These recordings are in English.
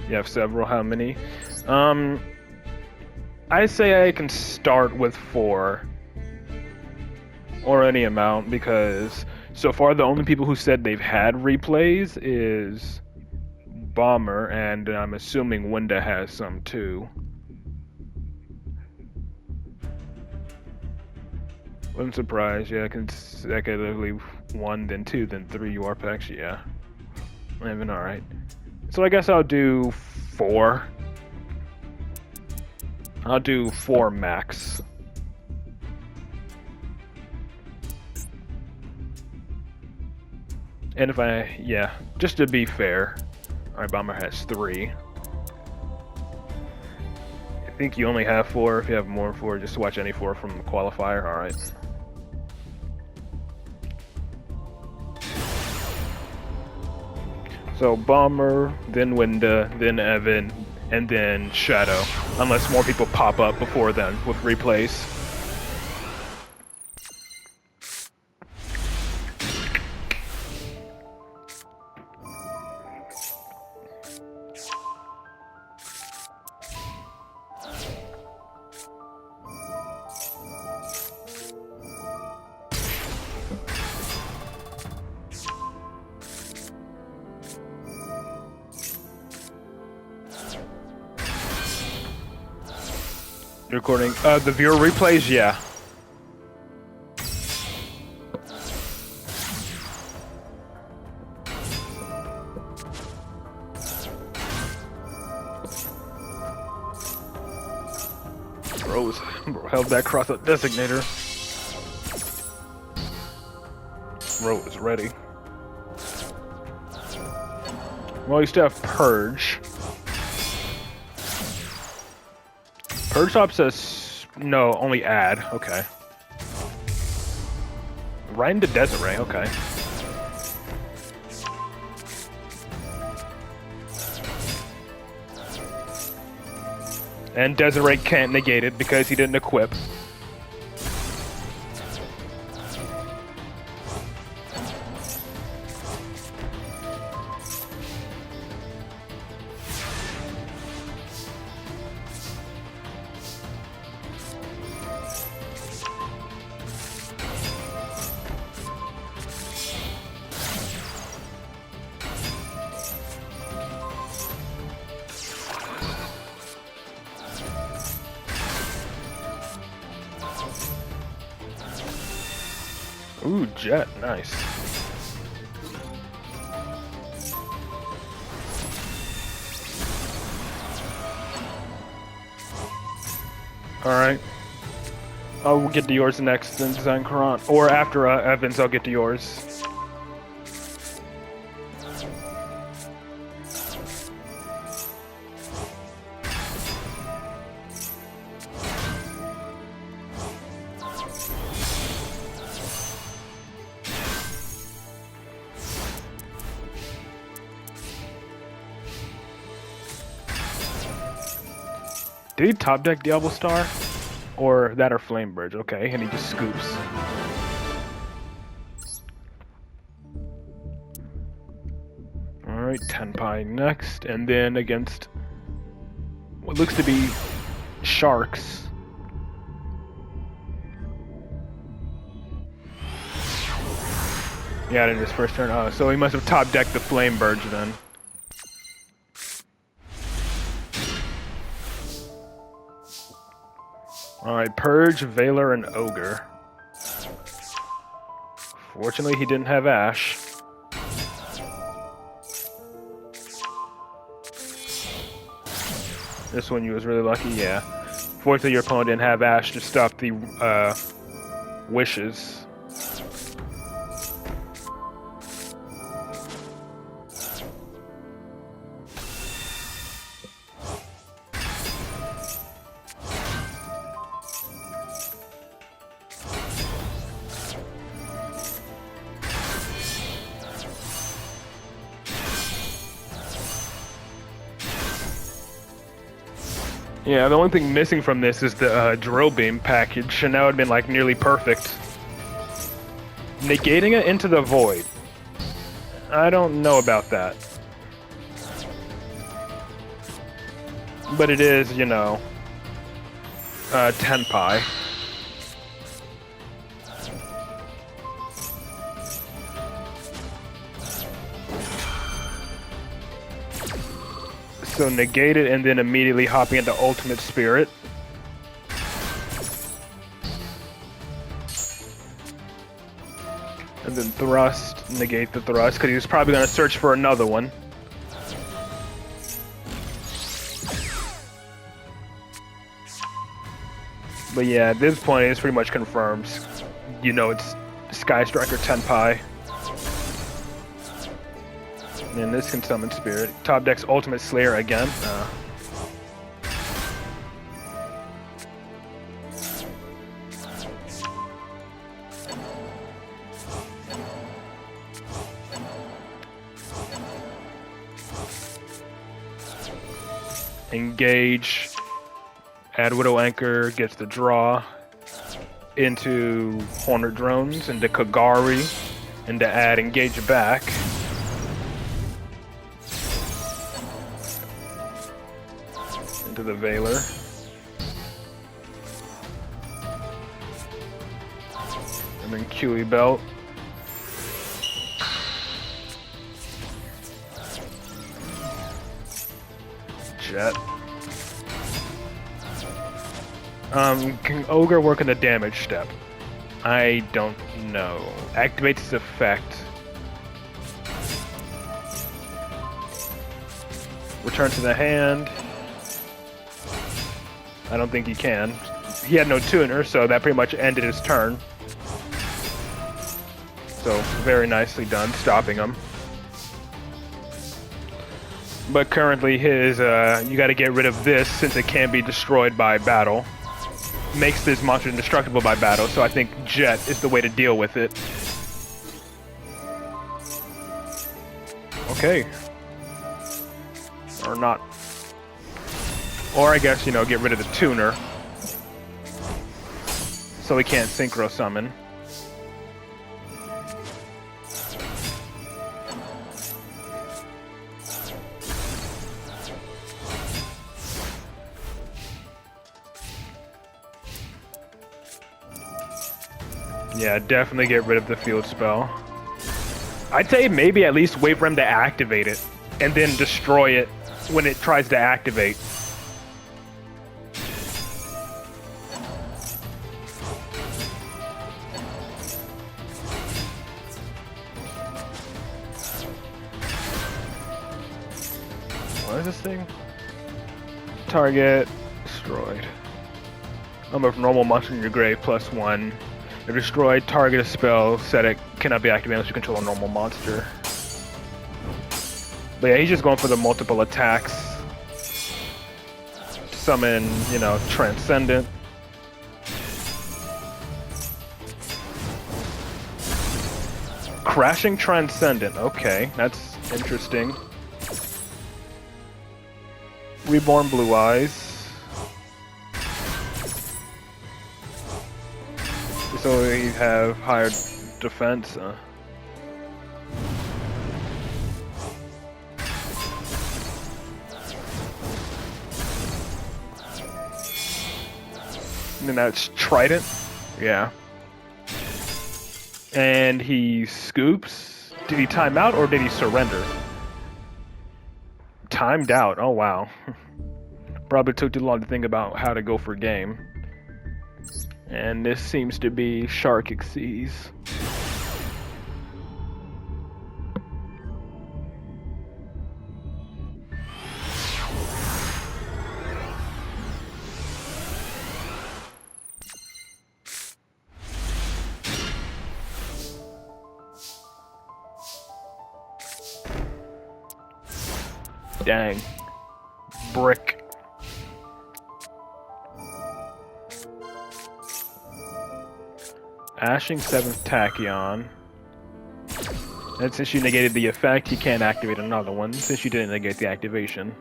You have several. How many? I say I can start with 4. Or any amount, because so far the only people who said they've had replays is Bomber, and I'm assuming Winda has some too. I'm surprised, yeah, consecutively 1, then 2, then 3 UR packs, yeah. Even alright. So I guess I'll do 4. I'll do 4 max. And if yeah, just to be fair. Alright, Bomber has 3. I think you only have 4. If you have more than 4, just watch any 4 from the qualifier. Alright. So Bomber, then Winda, then Evan, and then Shadow. Unless more people pop up before then with replays. Recording. The viewer replays, yeah. Bro held that cross up designator. Bro is ready. Well, you still have Purge. Purge Top says no, only add. Okay. Right into Desiree. Okay. And Desiree can't negate it because he didn't equip. Ooh, Jet, nice. Alright. I'll get to yours next, then Design Quran. Or after Evans, I'll get to yours. Did he top deck Diablo Star? Or that or Flame Bridge, okay, and he just scoops. Alright, Tenpai next, and then against what looks to be Sharks. Yeah, in his first turn. Oh, so he must have top decked the Flame Bridge then. Alright, Purge, Valor, and Ogre. Fortunately, he didn't have Ash. This one you was really lucky, yeah. Fortunately, your opponent didn't have Ash to stop the wishes. Yeah, the only thing missing from this is the drill beam package, and that would have been like nearly perfect. Negating it into the void. I don't know about that. But it is, you know, tenpai. So negate it and then immediately hopping into Ultimate Spirit. And then thrust, negate the thrust, because he was probably going to search for another one. But yeah, at this point, it's pretty much confirmed. You know, it's Sky Striker Tenpai. And this can summon Spirit. Top deck's Ultimate Slayer again. Engage. Add Widow Anchor, gets the draw into Hornet Drones, into Kagari, and to add Engage back. Into the Veiler. And then QE Belt. Jet. Can Ogre work in the damage step? I don't know. Activates his effect. Return to the hand. I don't think he can. He had no tuner, so that pretty much ended his turn. So, very nicely done, stopping him. But currently his, you gotta get rid of this since it can be destroyed by battle. Makes this monster indestructible by battle, so I think Jet is the way to deal with it. Okay. Or not. Or I guess, you know, get rid of the tuner. So he can't synchro summon. Yeah, definitely get rid of the field spell. I'd say maybe at least wait for him to activate it, and then destroy it when it tries to activate. What is this thing? Target destroyed. Number of normal monster in your grave +1. If destroyed, target a spell set it cannot be activated unless you control a normal monster. But yeah, he's just going for the multiple attacks. Summon, you know, Transcendent. Crashing Transcendent, okay, that's interesting. Reborn Blue Eyes. So you have higher defense. And then that's Trident. Yeah. And he scoops. Did he time out or did he surrender? Timed out. Oh wow. Probably took too long to think about how to go for game. And this seems to be Shark Xyz. Dang. Brick. Ashing 7th Tachyon. And since you negated the effect, you can't activate another one, since you didn't negate the activation.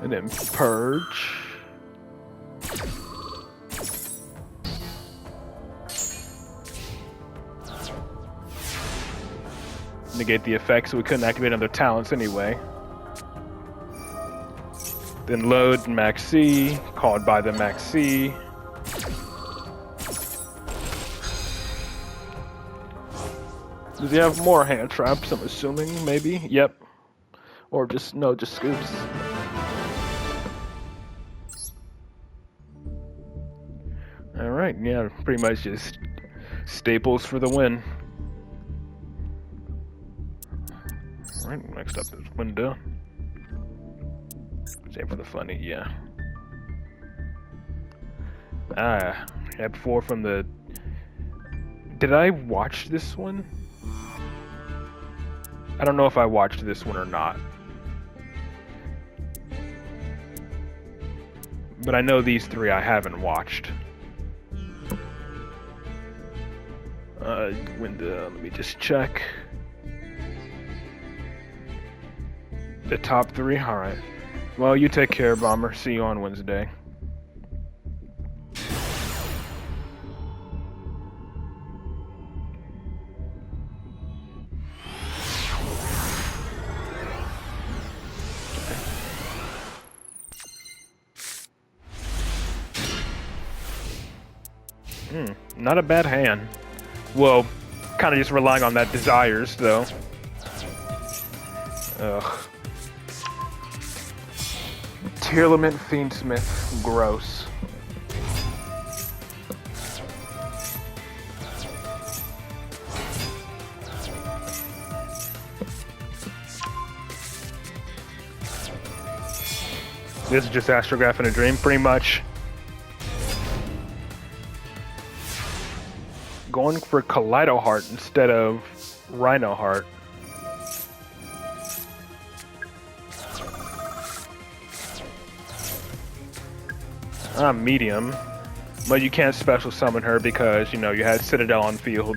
And then Purge. Negate the effect, so we couldn't activate other talents anyway. Then load max C, called by the max C. Does he have more hand traps, I'm assuming, maybe? Yep. Or just, no, just scoops. Alright, yeah, pretty much just staples for the win. Alright, next up is window. Same for the funny, yeah. Had 4 from the... Did I watch this one? I don't know if I watched this one or not. But I know these 3 I haven't watched. Window, let me just check. The top 3? Alright. Well, you take care, Bomber. See you on Wednesday. Not a bad hand. Well, kind of just relying on that desires, though. Ugh. Tearlament Fiendsmith. Gross. This is just Astrograph in a Dream, pretty much. Going for Kaleido Heart instead of Rhino Heart. Medium. But you can't special summon her because, you know, you had Citadel on field.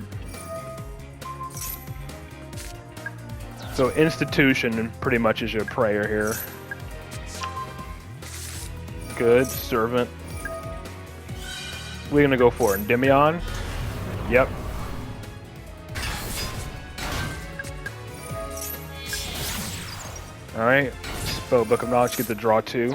So Institution pretty much is your prayer here. Good. Servant. We're gonna go for Endymion. Yep. Alright. Spell Book of Knowledge, get the draw 2.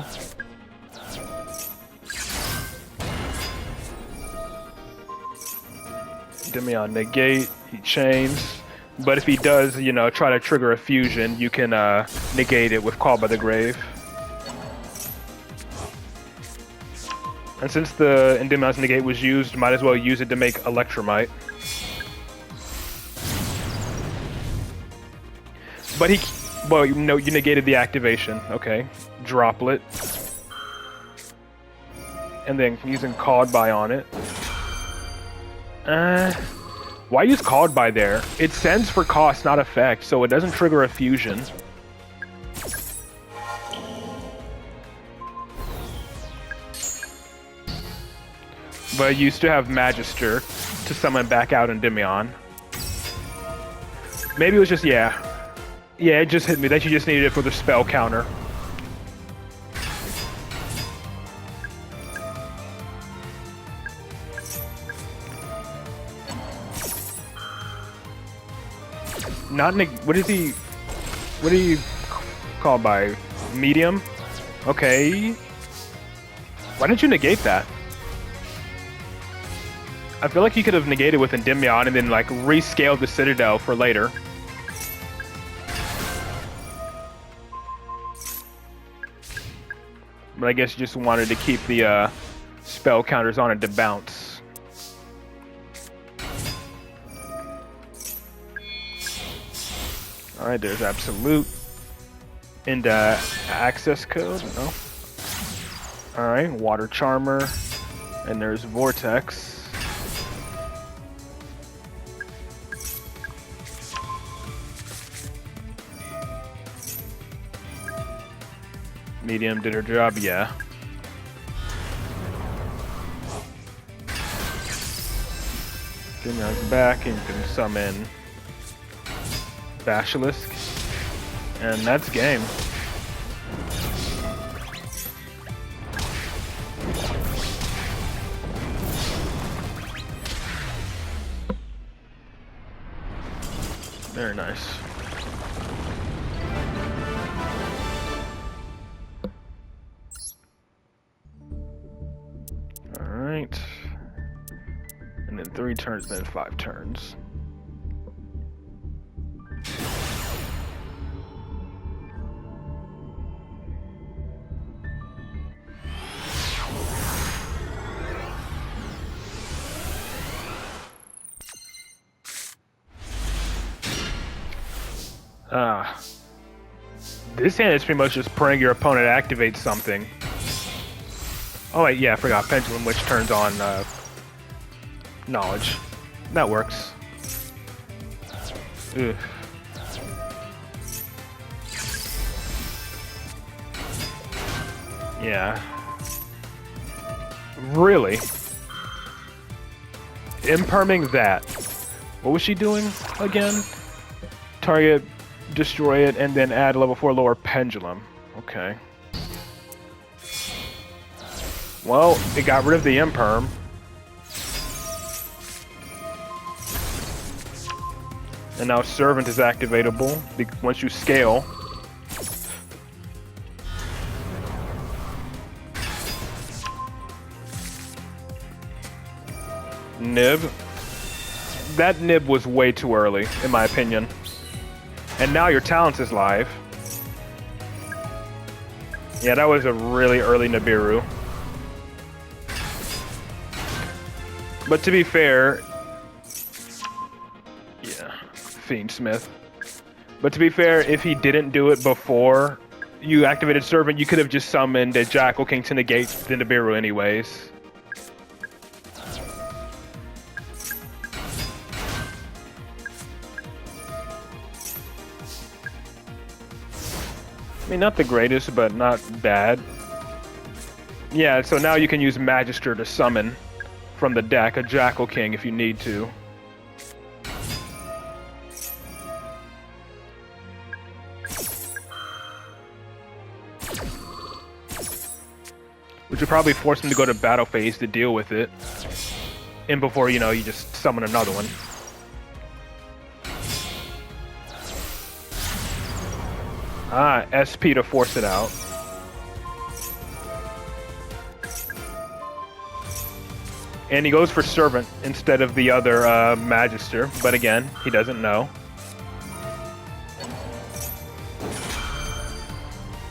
Endymion negate, he chains. But if he does, you know, try to trigger a fusion, you can negate it with Call by the Grave. And since the Endymion's negate was used, might as well use it to make Electromite. But well, no, you negated the activation. Okay, Droplet. And then using Called By on it. Why use Called By there? It sends for cost, not effect, so it doesn't trigger a fusion. But I used to have Magister to summon back out Endymion. Maybe it was just, yeah. Yeah, it just hit me that you just needed it for the spell counter. Not what is he? What do you call by medium? Okay. Why didn't you negate that? I feel like you could have negated with Endymion and then like rescaled the Citadel for later. But I guess you just wanted to keep the spell counters on it to bounce. Alright, there's Absolute. And access code, no. Alright, Water Charmer. And there's Vortex. Medium did her job, yeah. Endymion's back, and you can summon Basilisk. And that's game. Very nice. 3 turns, then 5 turns. This hand is pretty much just praying your opponent activates something. Oh wait, yeah, I forgot. Pendulum Witch turns on knowledge. That works. Ugh. Yeah. Really? Imperming that. What was she doing again? Target, destroy it, and then add level 4 lower pendulum. Okay. Well, it got rid of the imperm. And now Servant is activatable once you scale. Nib. That nib was way too early, in my opinion. And now your Talents is live. Yeah, that was a really early Nibiru. But to be fair, yeah, Fiendsmith. But to be fair, if he didn't do it before you activated Servant, you could have just summoned a Jackal King to negate the Nibiru anyways. I mean, not the greatest, but not bad. Yeah, so now you can use Magister to summon from the deck a Jackal King if you need to. Which would probably force him to go to battle phase to deal with it. And before, you know, you just summon another one. Ah, SP to force it out. And he goes for Servant instead of the other Magister, but again, he doesn't know.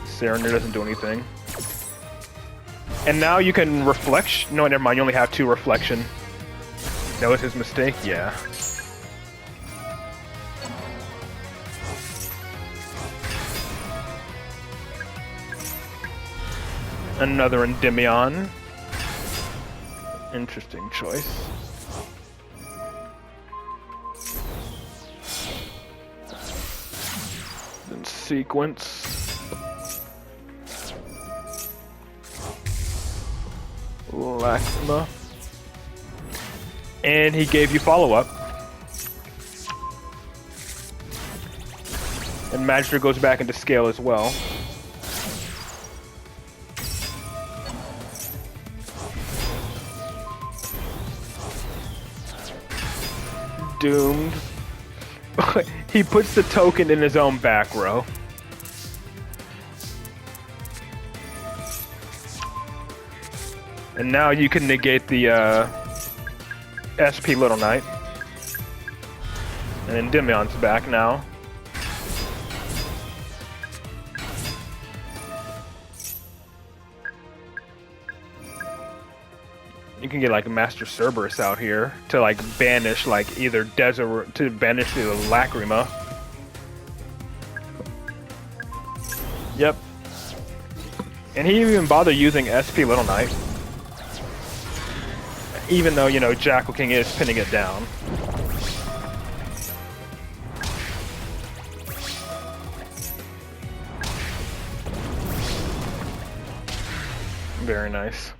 Serener doesn't do anything. And now you can reflection. No, never mind, you only have 2 reflection. That was his mistake? Yeah. Another Endymion. Interesting choice. Then sequence. Lacrima. And he gave you follow-up. And Magister goes back into scale as well. Doomed. He puts the token in his own back row. And now you can negate the SP Little Knight. And Endymion's back now. You can get like Master Cerberus out here to like banish like either Desert to banish the Lacrima. Yep. And he didn't even bother using SP Little Knight. Even though, you know, Jackal King is pinning it down. Very nice.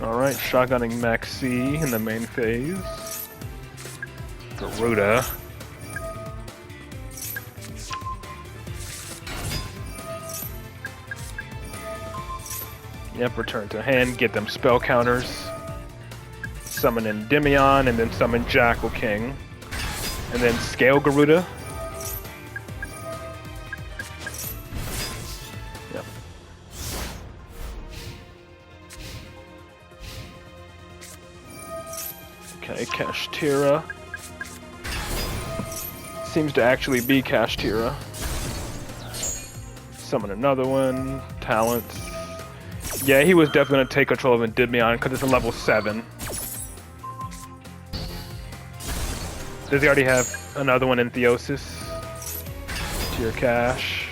Alright, shotgunning Max C in the main phase. Garuda. Yep, return to hand, get them spell counters. Summon Endymion, and then summon Jackal King. And then scale Garuda. Yep. Okay, Kashtira. Seems to actually be Kashtira. Summon another one. Talents. Yeah, he was definitely going to take control of Endymion because it's a level 7. Does he already have another one in Theosis? Tier Cash.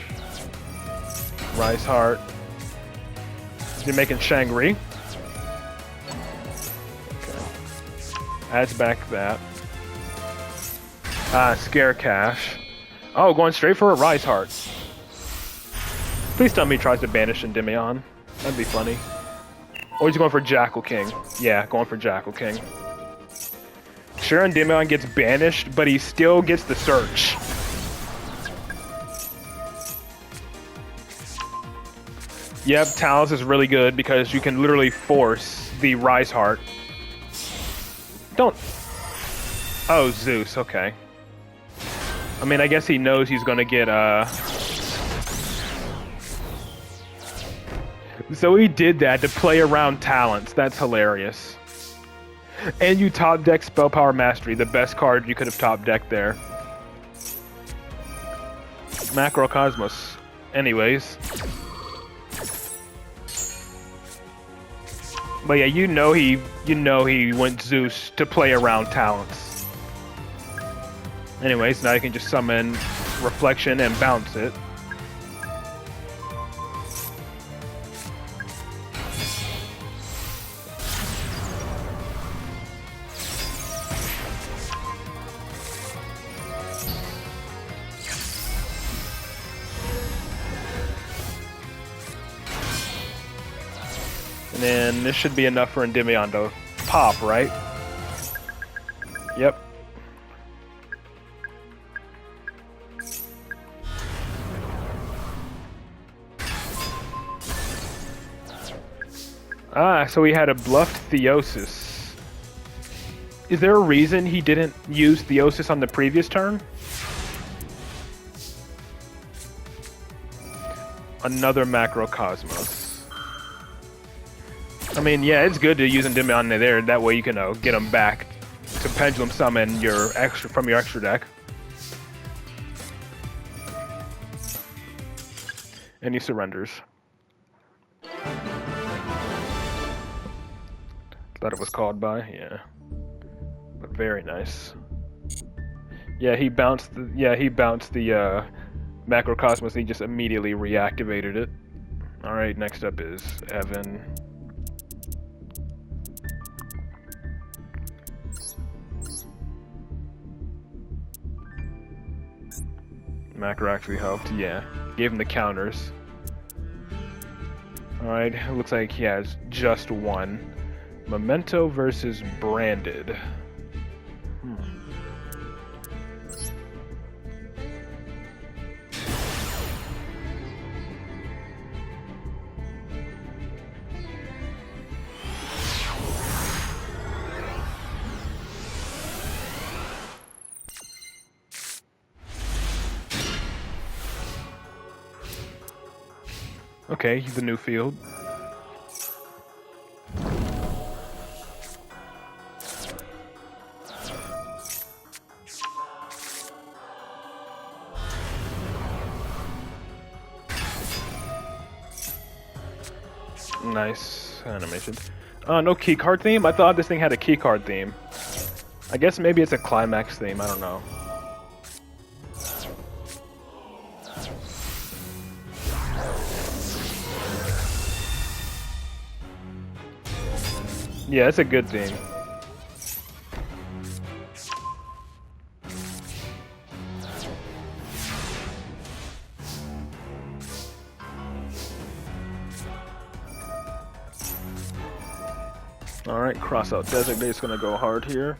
Rice Heart. Is he making Shangri? Okay. Adds back that. Scare Cash. Oh, going straight for a Rice Heart. Please tell me he tries to banish Endymion. That'd be funny. Or he's going for Jackal King. Yeah, going for Jackal King. Sure, Endymion gets banished, but he still gets the search. Yep, Talus is really good because you can literally force the Rise Heart. Don't... Oh, Zeus, okay. I mean, I guess he knows he's gonna get, So he did that to play around talents. That's hilarious. And you top deck Spell Power Mastery, the best card you could have top decked there. Macrocosmos. Anyways. But yeah, you know he went Zeus to play around talents. Anyways, now you can just summon Reflection and bounce it. And then this should be enough for Endymion to pop, right? Yep. So he had a bluffed Theosis. Is there a reason he didn't use Theosis on the previous turn? Another Macrocosmos. I mean, yeah, it's good to use Endymion there. That way you can get him back to Pendulum Summon your extra from your extra deck. And he surrenders. Thought it was called by, yeah. But very nice. Yeah, he bounced the Macrocosmos. He just immediately reactivated it. All right, next up is Evan. Macro actually helped, yeah. Gave him the counters. Alright, looks like he has just one. Memento versus Branded. Okay, the new field. Nice animation. No keycard theme? I thought this thing had a keycard theme. I guess maybe it's a climax theme, I don't know. Yeah, it's a good theme. Alright, cross out Designate's gonna go hard here.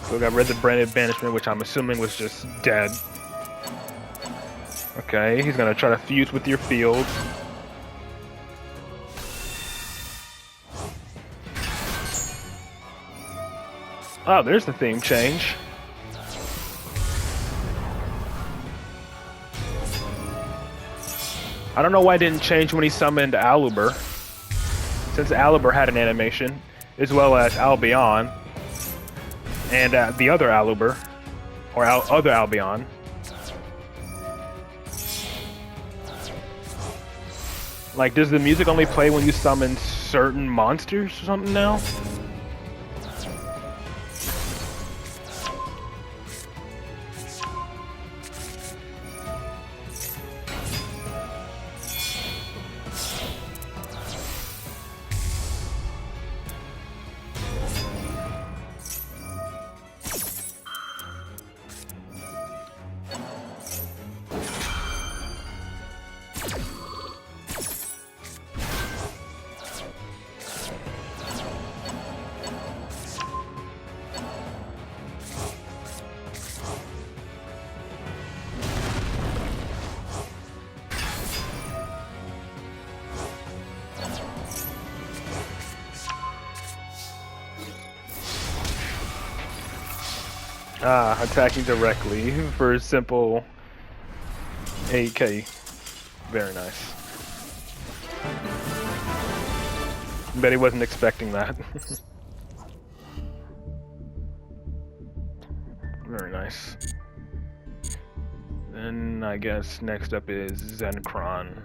So got rid of the branded banishment, which I'm assuming was just dead. Okay, he's gonna try to fuse with your field. Oh, there's the theme change. I don't know why it didn't change when he summoned Aluber, since Aluber had an animation, as well as Albion, and the other Aluber, or other Albion. Like, does the music only play when you summon certain monsters or something now? Ah, attacking directly for simple AK. Very nice. Bet he wasn't expecting that. Very nice. Then I guess next up is Zenkron.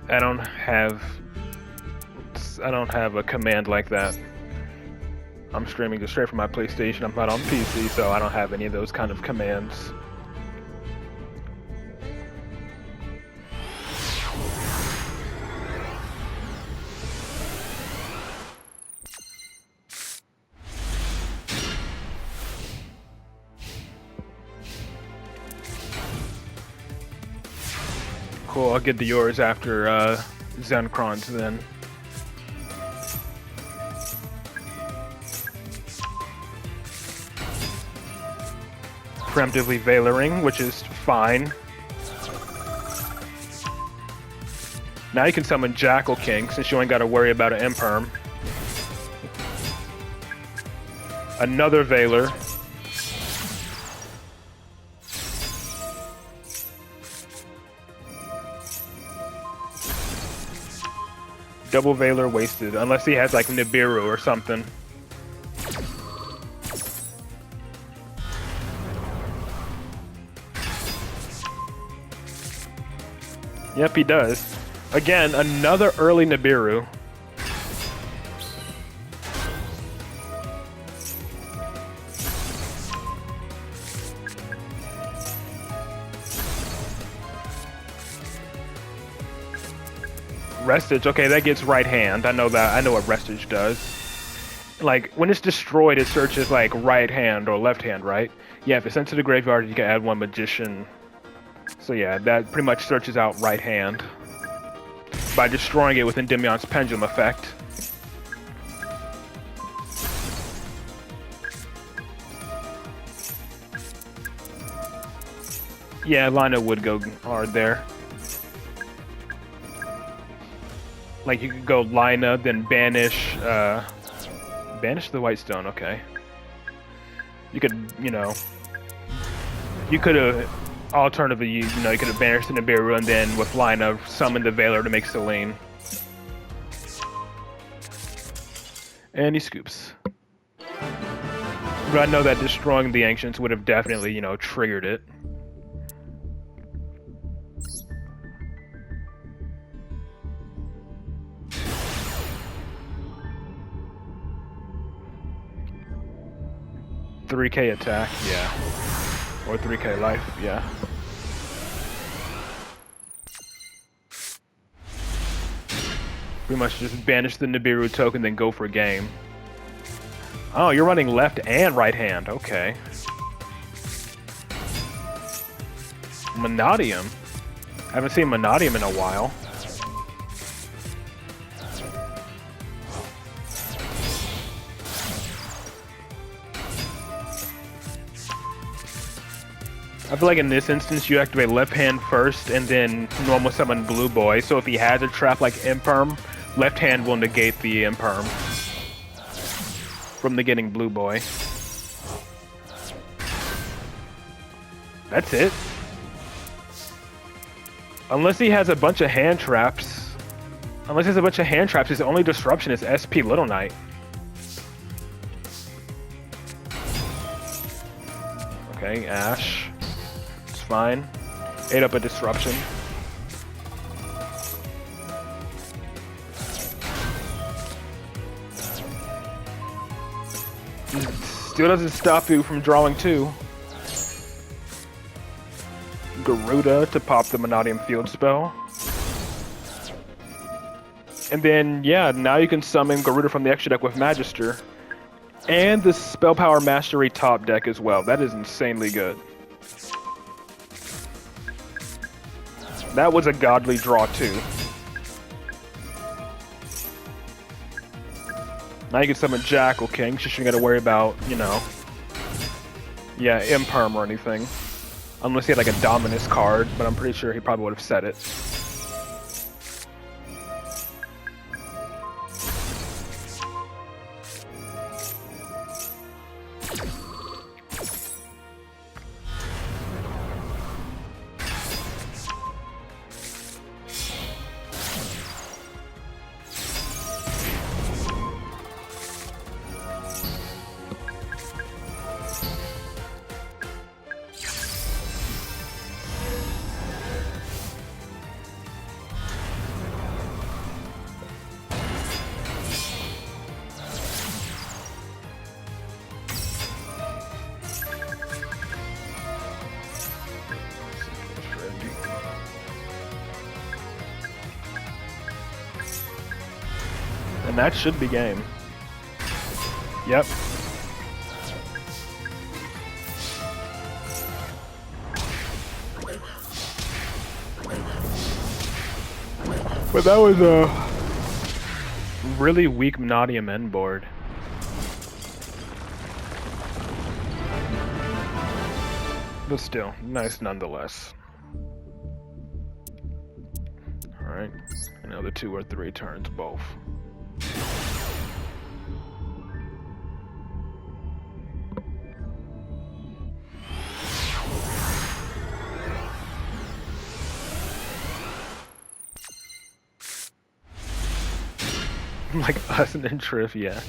I don't have a command like that. I'm streaming just straight from my PlayStation. I'm not on PC, so I don't have any of those kind of commands. Cool, I'll get to yours after Zenkron's then. Preemptively Veiling, which is fine. Now you can summon Jackal King, since you ain't got to worry about an Imperm. Another Veiler. Double Veiler wasted, unless he has like Nibiru or something. Yep, he does. Again, another early Nibiru. Restage, okay, that gets right hand. I know that. I know what Restage does. Like, when it's destroyed, it searches like right hand or left hand, right? Yeah, if it's sent to the graveyard, you can add one Magician. So yeah, that pretty much searches out right hand by destroying it with Endymion's Pendulum effect. Yeah, Lina would go hard there. Like, you could go Lina, then banish, banish the White Stone, okay. You could, you could have, alternatively, you could have banished the Nibiru and then with Lina, summon the Veiler to make Selene. And he scoops. But I know that destroying the Ancients would have definitely, triggered it. 3k attack, yeah. Or 3k life, yeah. Pretty much just banish the Nibiru token, then go for game. Oh, you're running left and right hand, okay. Monodium. Haven't seen Monodium in a while. I feel like in this instance you activate left hand first and then normal summon Blue Boy. So if he has a trap like Imperm, left hand will negate the Imperm from negating Blue Boy. That's it. Unless he has a bunch of hand traps. Unless he has a bunch of hand traps, his only disruption is SP Little Knight. Okay, Ash. It's fine. Ate up a disruption. Still doesn't stop you from drawing two. Garuda to pop the Monodium Field spell. And then, yeah, now you can summon Garuda from the extra deck with Magister. And the Spell Power Mastery top deck as well. That is insanely good. That was a godly draw too. Now you can summon Jackal King, so you shouldn't gotta worry about, you know, yeah, Imperm or anything. Unless he had like a Dominus card, but I'm pretty sure he probably would have said it. And that should be game. Yep. But that was a really weak Monodium end board. But still, nice nonetheless. Alright, another 2 or 3 turns both. Like us and then Triff, yeah.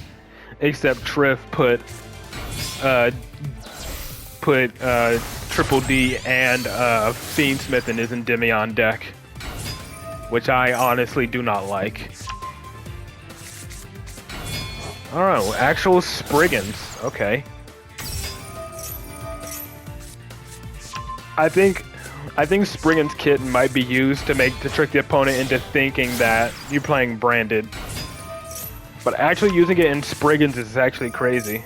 Except Triff put Triple D and Fiendsmith in his Endymion deck, which I honestly do not like. Oh, actual Spriggans. Okay. I think Spriggan's kit might be used to trick the opponent into thinking that you're playing branded. But actually using it in Spriggans is actually crazy.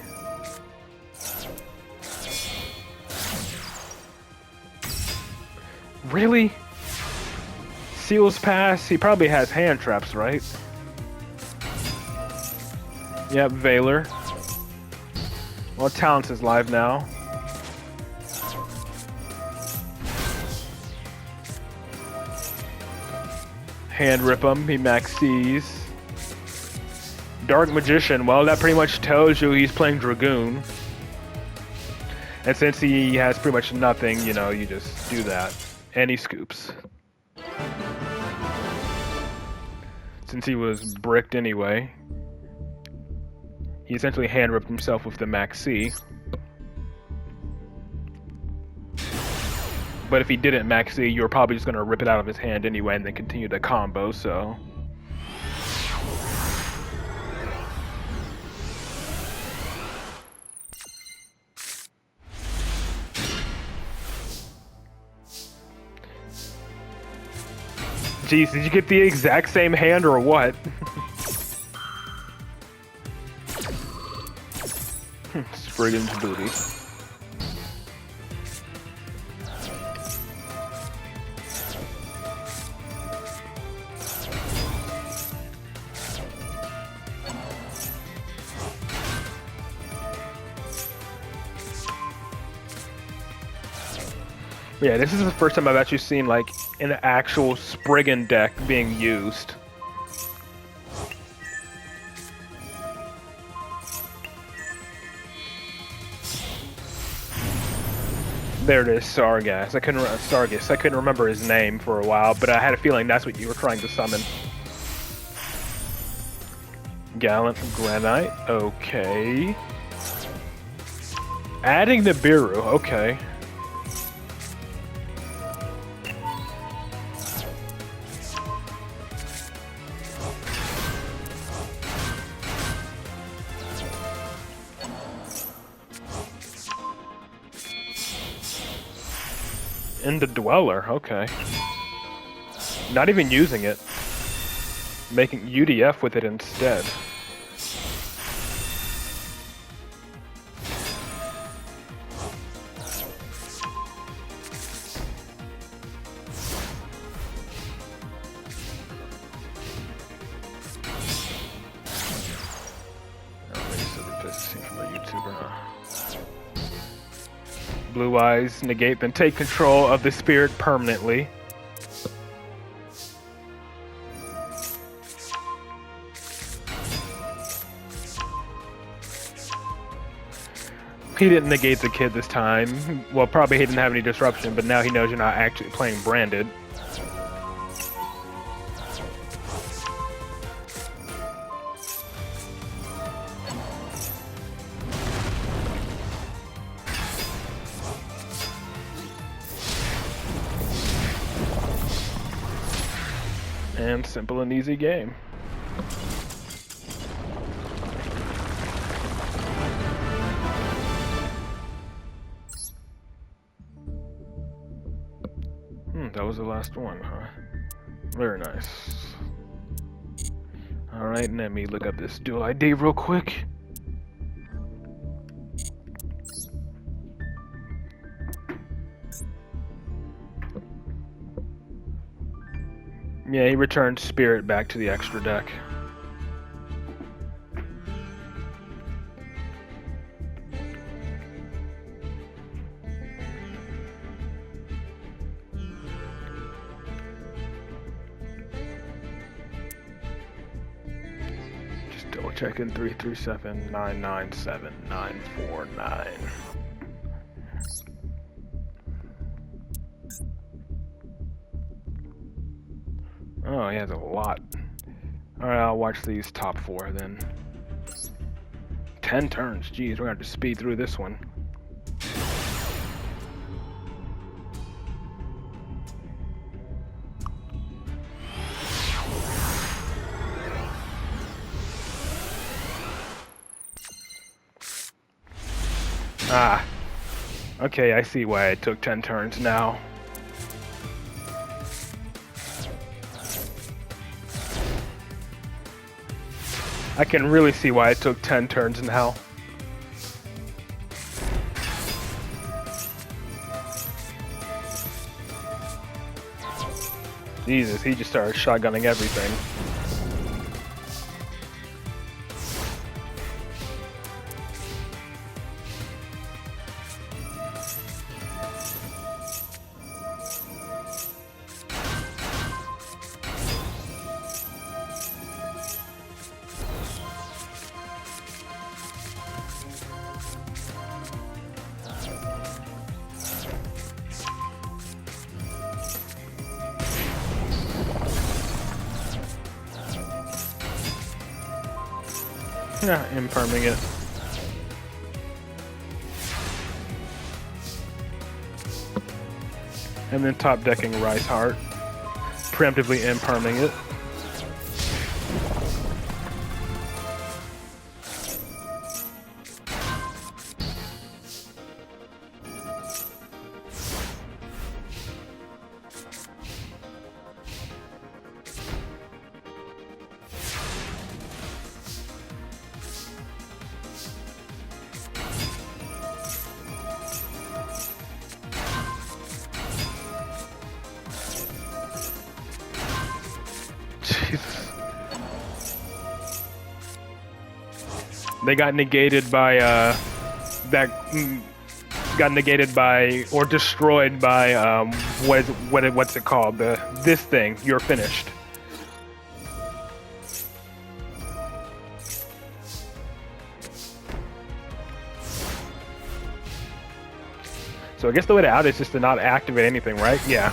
Really? Seal's Pass? He probably has hand traps, right? Yep, Valor. Well, Talents is live now. Hand Rip him, he maxes. Dark Magician, well, that pretty much tells you he's playing Dragoon. And since he has pretty much nothing, you know, you just do that. And he scoops. Since he was bricked anyway, he essentially hand-ripped himself with the Maxi. But if he didn't Maxi, you were probably just going to rip it out of his hand anyway and then continue the combo, so... Jeez, did you get the exact same hand or what? Spriggan's booty. Yeah, this is the first time I've actually seen like an actual Spriggan deck being used. There it is, Sargas. I couldn't remember his name for a while, but I had a feeling that's what you were trying to summon. Gallant Granite, okay. Adding the Biru, okay. In the Dweller, okay. Not even using it. Making UDF with it instead. Blue Eyes negate, then take control of the spirit permanently. He didn't negate the kid this time. Well, probably he didn't have any disruption, but now he knows you're not actually playing branded. And simple and easy game. That was the last one, huh? Very nice. Alright, let me look up this dual ID real quick. Yeah, he returned Spirit back to the extra deck. Just double checking 337-997-949. Oh, he has a lot. Alright, I'll watch these top four then. 10 turns, jeez, we're gonna have to speed through this one. Ah. Okay, I see why it took 10 turns now. I can really see why it took 10 turns now. Jesus, he just started shotgunning everything. Yeah, imperming it. And then top decking Rice Heart. Preemptively imperming it. They got negated by got negated by or destroyed by what's it called? This thing. You're finished. So I guess the way to out is just to not activate anything, right? Yeah.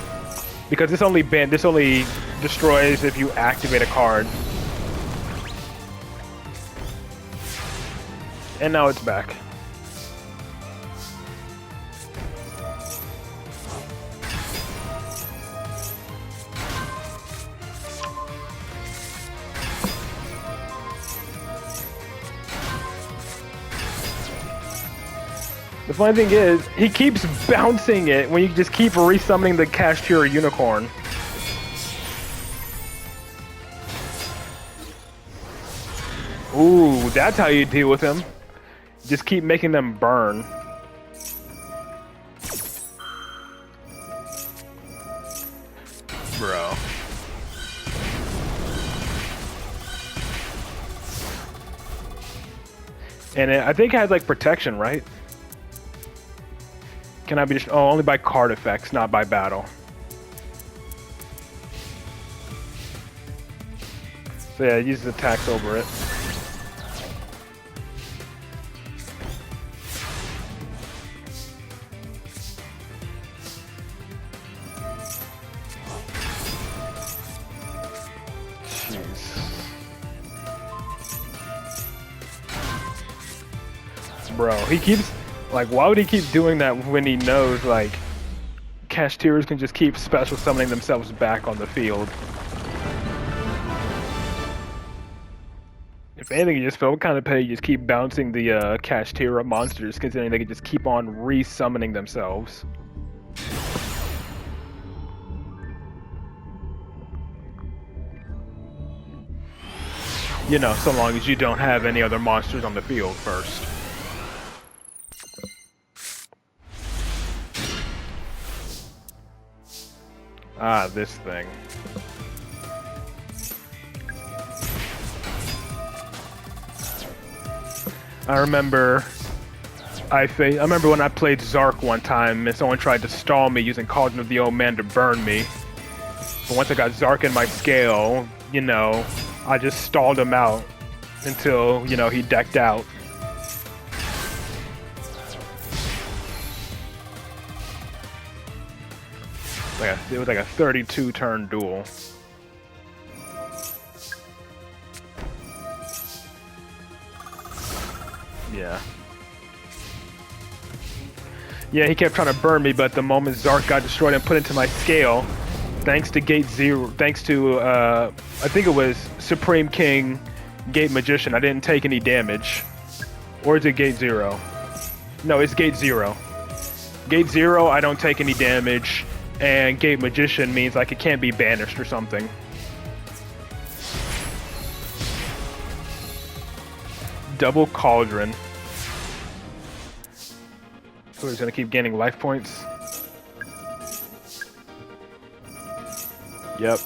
Because this only destroys if you activate a card. And now it's back. The funny thing is, he keeps bouncing it when you just keep resummoning the Cashier Unicorn. Ooh, that's how you deal with him. Just keep making them burn. Bro. And I think it has like protection, right? Can I be only by card effects, not by battle. So yeah, it uses attacks over it. Bro, he keeps, like, why would he keep doing that when he knows, like, Cashiers can just keep special summoning themselves back on the field? If anything, it just felt kind of petty, just keep bouncing the Cashier monsters, considering they can just keep on re-summoning themselves. You know, so long as you don't have any other monsters on the field first. Ah, this thing. I remember when I played Zark one time and someone tried to stall me using Cauldron of the Old Man to burn me. But once I got Zark in my scale, you know, I just stalled him out until, you know, he decked out. It was like a 32 turn duel. Yeah. Yeah, he kept trying to burn me, but the moment Zark got destroyed and put into my scale, thanks to Gate Zero, thanks to, I think it was Supreme King Gate Magician, I didn't take any damage. Or is it Gate Zero? No, it's Gate Zero. Gate Zero, I don't take any damage. And Gate Magician means like it can't be banished or something. Double Cauldron. So he's gonna keep gaining life points. Yep.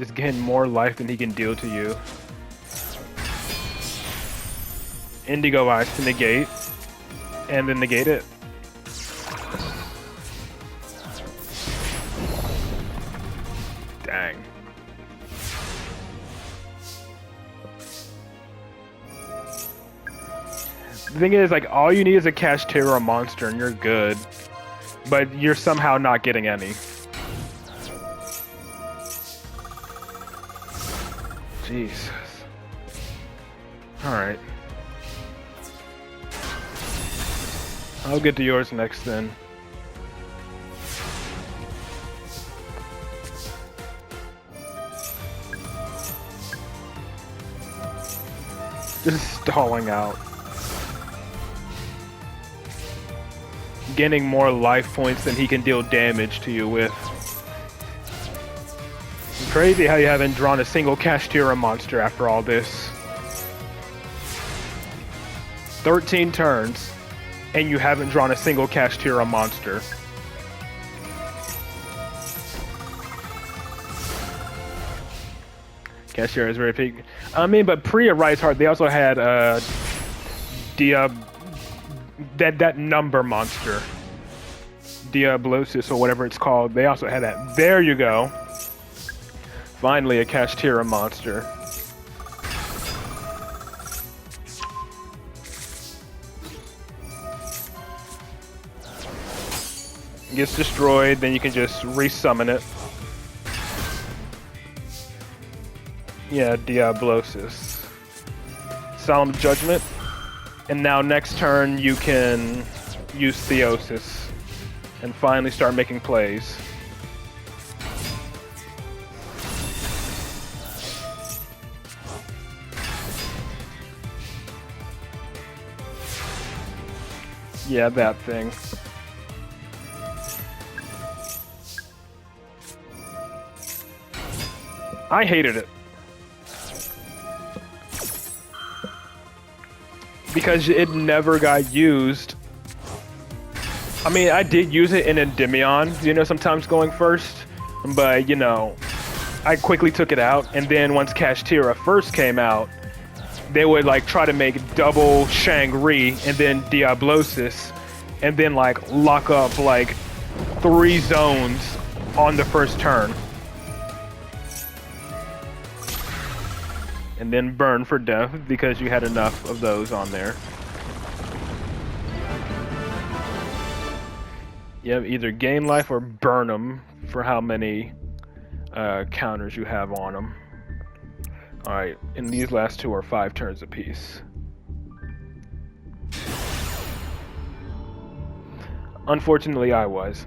Just getting more life than he can deal to you. Indigo Eyes to negate. And then negate it. Dang. The thing is, like, all you need is a Cashier monster and you're good. But you're somehow not getting any. Jesus. Alright. I'll get to yours next then. Just stalling out. Gaining more life points than he can deal damage to you with. It's crazy how you haven't drawn a single Cashier monster after all this. 13 turns. And you haven't drawn a single Cashier monster. Okay, Cashier is very peak. I mean, but pre-Rise Heart, they also had that number monster, Diablosis or whatever it's called. They also had that. There you go. Finally, a Kashtira monster. Gets destroyed, then you can just resummon it. Yeah, Diablosis. Solemn Judgment. And now next turn you can use Theosis and finally start making plays. Yeah, that thing. I hated it. Because it never got used. I mean, I did use it in Endymion, you know, sometimes going first. But, you know, I quickly took it out. And then once Kashtira first came out, they would, like, try to make double Shangri and then Diablosis. And then, like, lock up, like, 3 zones on the first turn. And then burn for death because you had enough of those on there. You have either gain life or burn them for how many counters you have on them. Alright, and these last 2 are 5 turns apiece. Unfortunately, I was.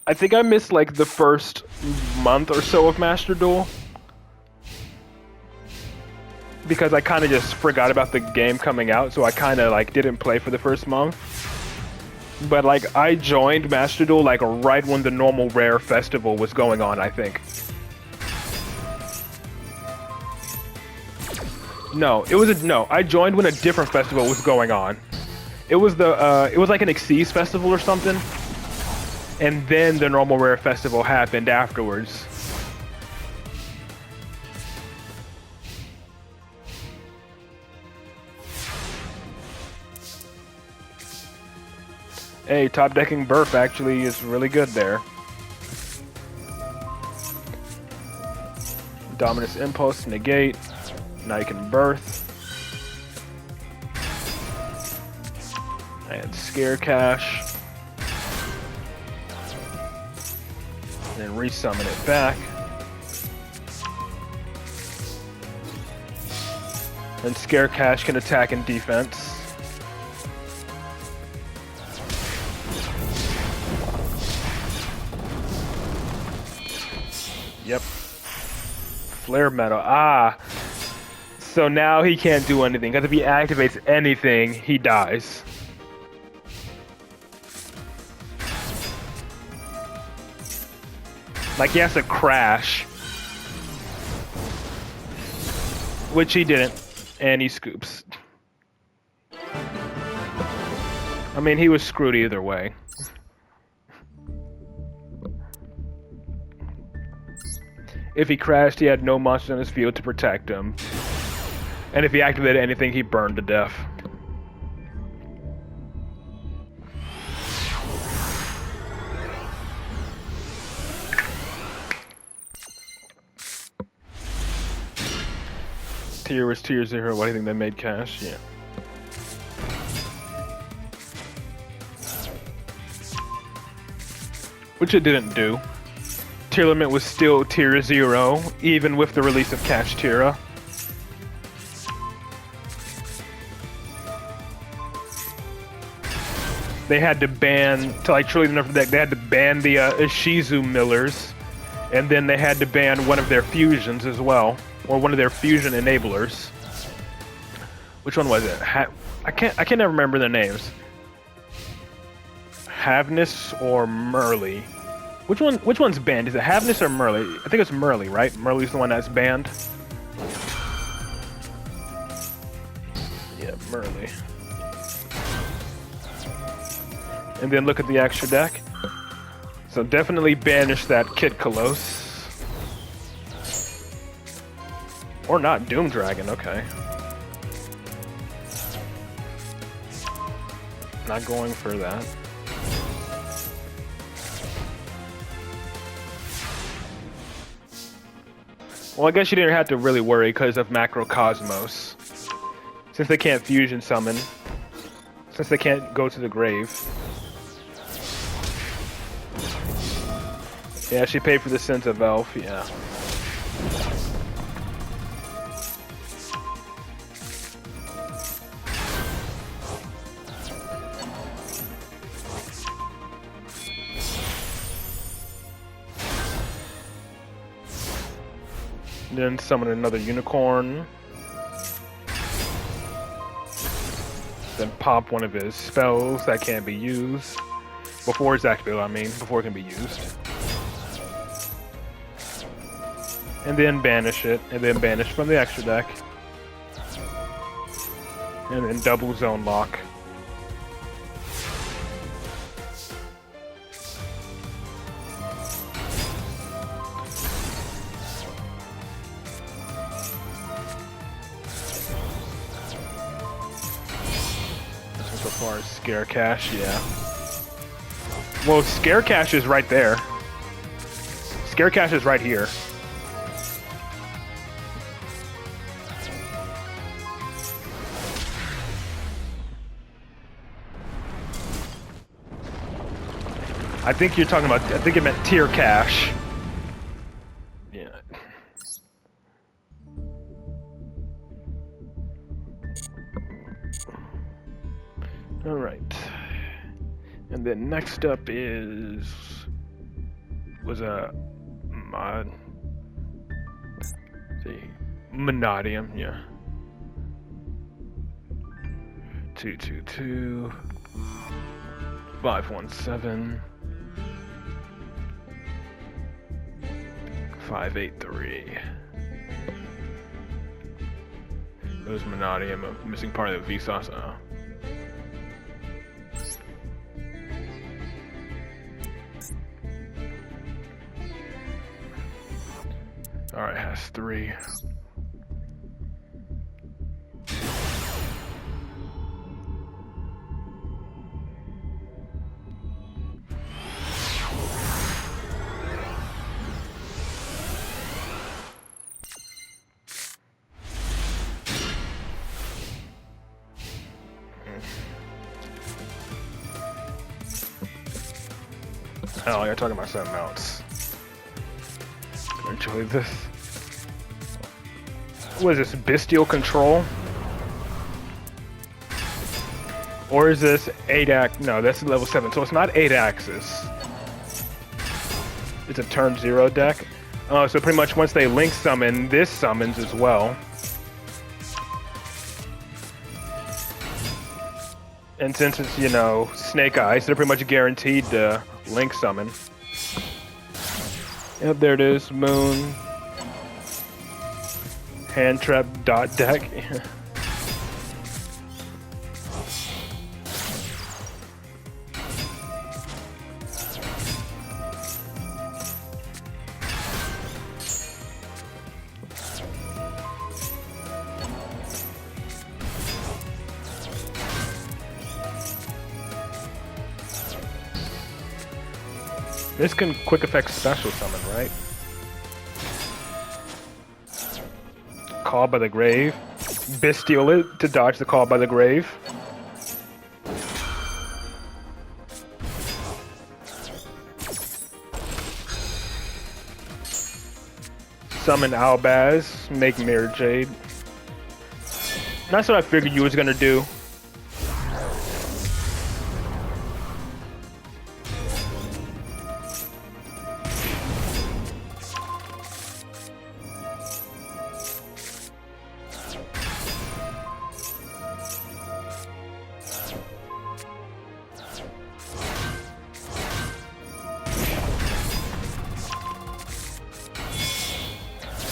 I think I missed like the first month or so of Master Duel. Because I kind of just forgot about the game coming out, so I kind of like didn't play for the first month. But like I joined Master Duel like right when the normal rare festival was going on, I think. No, I joined when a different festival was going on. It was it was like an Xyz festival or something. And then the normal rare festival happened afterwards. Hey, top decking Burf actually is really good there. Dominus Impulse, negate. Now you can birth. And Scare Cash. And then resummon it back. And Scare Cash can attack and defense. Yep. Flare Metal. Ah. So now he can't do anything, because if he activates anything, he dies. Like he has to crash. Which he didn't. And he scoops. I mean, he was screwed either way. If he crashed, he had no monsters on his field to protect him. And if he activated anything, he burned to death. Tier was tier 0. What do you think they made cash? Yeah. Which it didn't do. Tier limit was still tier 0, even with the release of Kashtira. They had to ban, to like truly enough deck, they had to ban the Ishizu Millers, and then they had to ban one of their fusions as well, or one of their fusion enablers. Which one was it? I can't remember their names. Havness or Merly? Which one's banned? Is it Havness or Merly? I think it's Merly, right? Merly's the one that's banned. Yeah, Merly. and then look at the extra deck. So definitely banish that Kid Colossus. Or not, Doom Dragon, okay. Not going for that. Well, I guess you didn't have to really worry because of Macrocosmos. Since they can't fusion summon. Since they can't go to the grave. Yeah, she paid for the Sense of Elf, yeah. Then summon another unicorn. Then pop one of his spells that can't be used. Before it's activated, I mean, before it can be used. And then banish it, and then banish from the extra deck. And then double zone lock. So far as Scare Cash, yeah. Well, Scare Cash is right there. Scare Cash is right here. I think you're talking about, I think it meant tier cash. Yeah. All right. And then next up was a mod. See, Monadium, yeah. 222 517 583. Those Monadium, a missing part of the Vsauce. Oh. Alright, has 3. Oh, you're talking about something else. Enjoy this. What is this, Bestial Control? Or is this 8-ax? No, that's level 7, so it's not 8 axis. It's a turn 0 deck. Oh, so pretty much once they link summon, this summons as well. And since it's, you know, Snake Eyes, they're pretty much guaranteed to link summon. Yep, there it is. Moon. Hand trap dot deck. This can quick effect special summon, right? Call by the grave. Bestial it to dodge the call by the grave. Summon Albaz, make Mirror Jade. That's what I figured you was gonna do.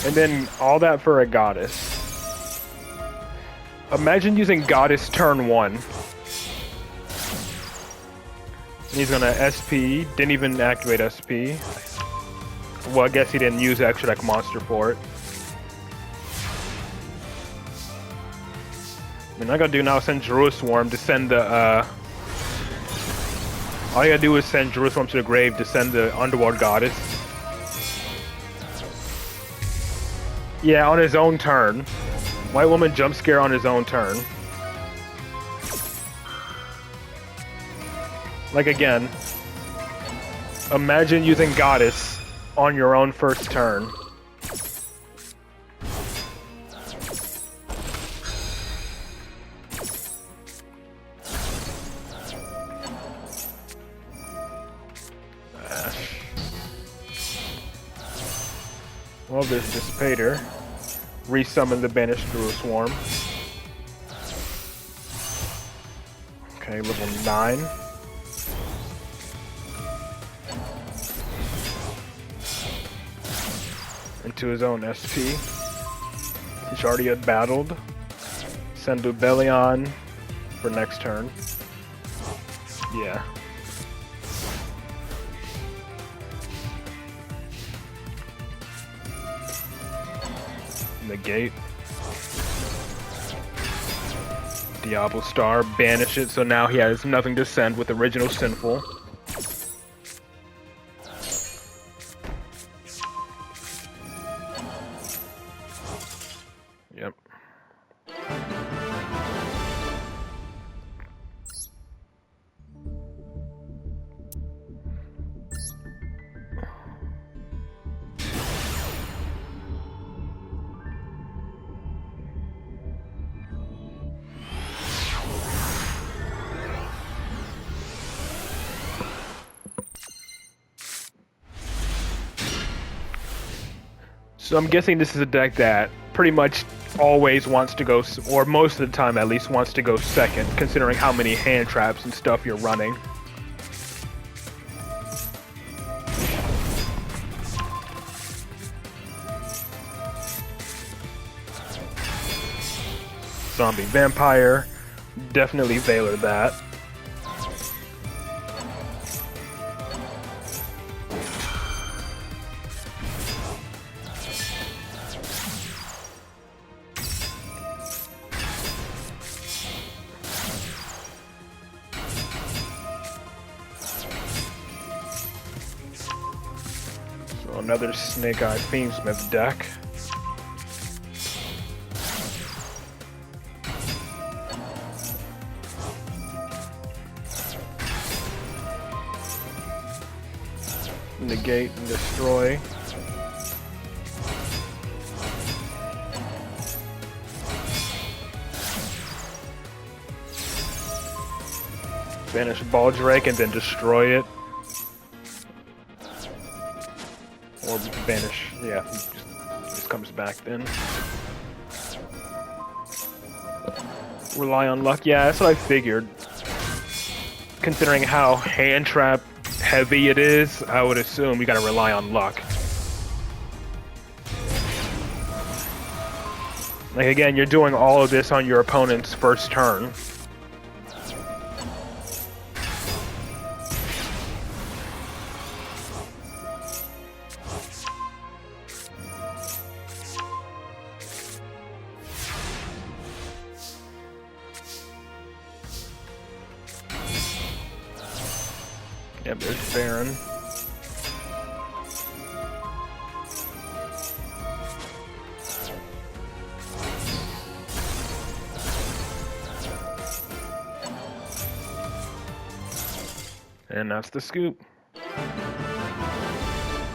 And then all that for a Goddess. Imagine using Goddess turn 1. He's gonna SP, didn't even activate SP. Well, I guess he didn't use extra deck monster for it. I mean, all I gotta do now is send Druid Swarm to send the, all you gotta do is send Druid Swarm to the grave to send the Underworld Goddess. Yeah, on his own turn. White Woman jump scare on his own turn. Like, again, imagine using Goddess on your own first turn. Well, there's Dissipator. Resummon the banished Druid Swarm. Okay, level 9. Into his own SP. He's already had battled. Send Dubellion for next turn. Yeah. Negate. Diablo Star, banish it, so now he has nothing to send with original Sinful. Yep. So I'm guessing this is a deck that pretty much always wants to go, or most of the time at least, wants to go second, considering how many hand traps and stuff you're running. Zombie Vampire, definitely Veiler that. Another Snake-Eyed Fiendsmith deck. Negate and destroy. Banish Baldrake and then destroy it. Or banish, yeah, he just comes back then. Rely on luck, yeah, that's what I figured. Considering how hand trap heavy it is, I would assume you gotta rely on luck. Like, again, you're doing all of this on your opponent's first turn. Yep, there's Baron. And that's the scoop.